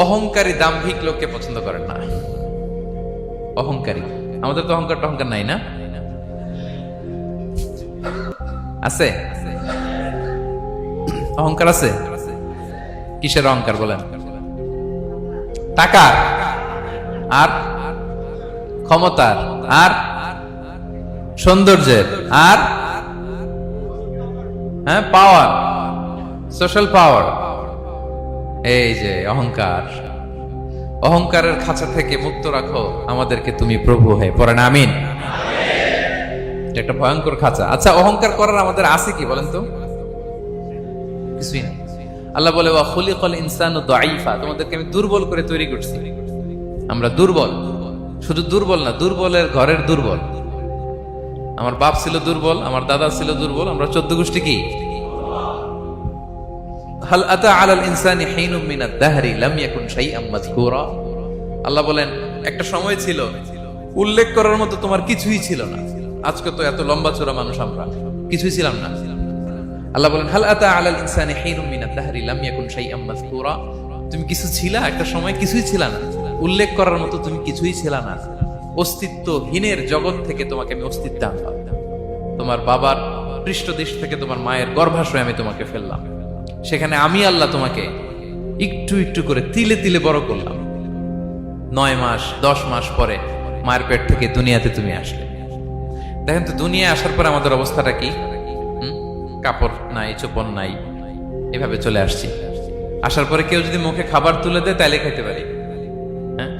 অহংকারী দাম্ভিক লোককে পছন্দ করেন না। অহংকারী, আমাদের তো অহংকার টহংকার নাই না? আছে? অহংকার আছে? কিসের অহংকার বলেন? টাকার, আর ক্ষমতার, আর সৌন্দর্যের, আর হ্যাঁ পাওয়ার, সোশ্যাল পাওয়ার। এই যে অহংকার, অহংকারের খাঁচা থেকে মুক্ত রাখো আমাদেরকে তুমি প্রভু হয়ে। পড়েন আমিন। এটা একটা ভয়ঙ্কর খাঁচা। আচ্ছা, অহংকার করার আমাদের আছে কি বলেন তো? কিছুই নেই। আল্লাহ বলে ওয়া খুলিকাল ইনসানু দাঈফা, তোমাদেরকে আমি দুর্বল করে তৈরি করছি। আমরা দুর্বল, শুধু দুর্বল না, দুর্বলের ঘরের দুর্বল। আমার বাপ ছিল দুর্বল, আমার দাদা ছিল দুর্বল, আমরা 14 গোষ্ঠী কি? হাল আতা আলাল ইনসানি হিনুম মিনাদ দাহরি লাম ইয়াকুন শাইআম মাযকুরা। আল্লাহ বলেন একটা সময় ছিল উল্লেখ করার মতো তোমার কিছুই ছিল না। আজকে তো এত লম্বা চওড়া মানুষ, আমরা কিছুই ছিলাম না। আল্লাহ বলেন হাল আতা আলাল ইনসানি হিনুম মিনাদ দাহরি লাম ইয়াকুন শাইআম মাযকুরা। তুমি কিছু ছিলা, একটা সময় কিছুই ছিল না, উল্লেখ করার মতো তুমি কিছুই ছিল না। অস্তিত্বহীনের জগৎ থেকে তোমাকে আমি অস্তিত্ব আনলাম। তোমার বাবার পৃষ্ঠদেশ থেকে তোমার মায়ের গর্ভাশয়ে আমি তোমাকে ফেললাম। সেখানে আমি আল্লাহ তোমাকে একটু একটু করে তিলে তিলে বড় করলাম। 9 মাস 10 মাস পরে মায়ের পেট থেকে দুনিয়াতে তুমি আসলে। দেখেন তো দুনিয়ায় আসার পর আমাদের অবস্থাটা কি? কাপড় নাই, চোপন নাই, এভাবে চলে আসছি। আসার পরে কেউ যদি মুখে খাবার তুলে দেয় তাইলে খাইতে পারি, হ্যাঁ,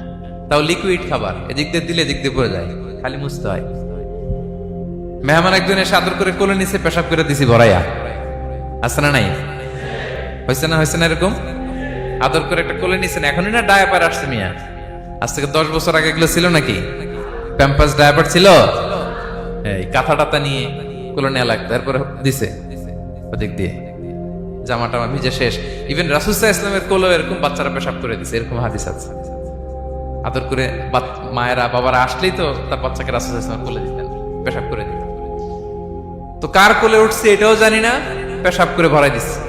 তাও লিকুইড খাবার, এদিক দিয়ে দিলে এদিক দিয়ে পড়ে যায়, খালি মুছতে হয়। মেহমান একজন এসে আদর করে কোলে নিচে পেশাব করে দিছি ভরাইয়া, আছে না নাই? হয়েছে না, হয়েছে না? এরকম আদর করে একটা কোলে নিছেন, এখনই না ডায়াপার আসছে মিয়া। আজ থেকে 10 বছর আগে এগুলো ছিল নাকি? প্যাম্পাস ডায়াপার ছিল, এই কাঁথা টাতা নিয়ে কোলে নেওয়া লাগতো, তারপরে দিছে ওদিক দিয়ে জামা টামা ভিজে শেষ। ইভেন রাসূল সাল্লাল্লাহু আলাইহি ওয়াসাল্লামের কোলে এরকম বাচ্চারা পেশাব করে দিছে, এরকম হাদিস আছে। আদর করে মায়েরা বাবারা আসলেই তো তার বাচ্চাকে রাসূল সাল্লাল্লাহু আলাইহি ওয়াসাল্লাম কোলে দিতেন, পেশাব করে দিতেন। তো কার কোলে উঠছে এটাও জানি না, পেশাব করে ভরাই দিচ্ছে।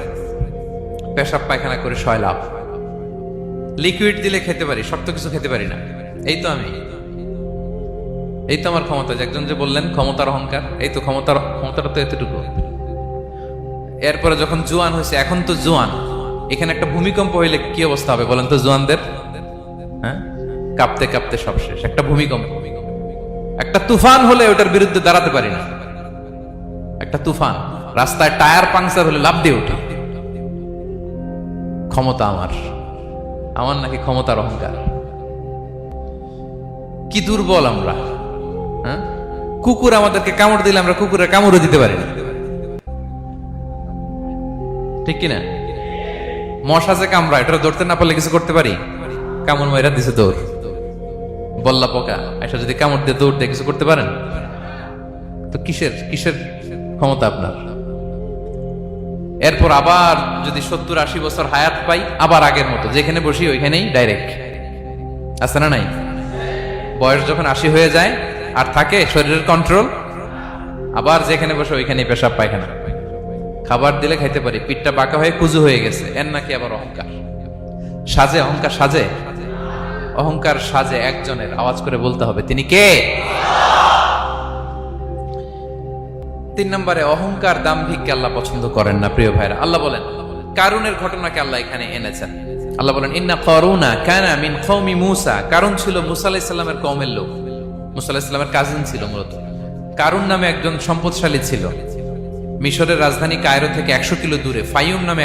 পেশাব পায়খানা করে সয়লাভ। লিকুইড দিলে খেতে পারি, শক্ত কিছু খেতে পারি না। এই তো আমি, এই তো আমার ক্ষমতা। একজন যে বললেন ক্ষমতার অহংকার, এই তো ক্ষমতাটা তো এতটুকু। এরপরে যখন জোয়ান হয়েছে, এখন তো জোয়ান, এখানে একটা ভূমিকম্প হইলে কি অবস্থা হবে বলেন তো জোয়ানদের? হ্যাঁ, কাঁপতে কাঁপতে সব শেষ। একটা ভূমিকম্প, একটা তুফান হলে ওটার বিরুদ্ধে দাঁড়াতে পারি না। একটা তুফান, রাস্তায় টায়ার পাংচার হলে লাফ দিয়ে উঠি। ক্ষমতা আমার নাকি ক্ষমতার অহংকার। কি দুর্বল আমরা, হ্যাঁ? কুকুর আমাদেরকে কামড় দিলে আমরা কুকুরের কামড়ও দিতে পারি না, ঠিক কিনা? মশা যে কামড়া, এটা ধরতে না পারলে কিছু করতে পারি? কামড় মাইরা দিছে দৌড়। বল্লা পোকা এটা যদি কামড় দিয়ে দৌড় দিয়ে কিছু করতে পারেন? তো কিসের ক্ষমতা আপনার? এরপর আবার যদি 70-80 বছর হায়াত পাই, আবার আগের মতো যেখানে বসি ওইখানেই ডাইরেক্ট, আছে না নাই? বয়স যখন 80 হয়ে যায় আর থাকে শরীরের কন্ট্রোল, আবার যেখানে বসে ওইখানেই পেশাব পায়খানা। খাবার দিলে খাইতে পারি, পিঠটা বাঁকা হয়ে কুজু হয়ে গেছে, এর নাকি আবার অহংকার। সাজে অহংকার, সাজে অহংকার, সাজে একজনের। আওয়াজ করে বলতে হবে তিনি কে? 3 নম্বরে অহংকার দাম্ভিককে আল্লাহ পছন্দ করেন না। প্রিয় ভাইরা, আল্লাহ বলেন কারুনের ঘটনাকে আল্লাহ এখানে এনেছেন। আল্লাহ বলেন ইন্না কারুনা কানা মিন কওমি মূসা। কারুন ছিল মূসা আলাইহিস সালামের কওমের লোক, মূসা আলাইহিস সালামের কাজিন ছিল মূলত। কারুন নামে একজন সম্পদশালী ছিল। মিশরের রাজধানী কায়রো থেকে 100 কিলো দূরে ফাইয়ুম নামে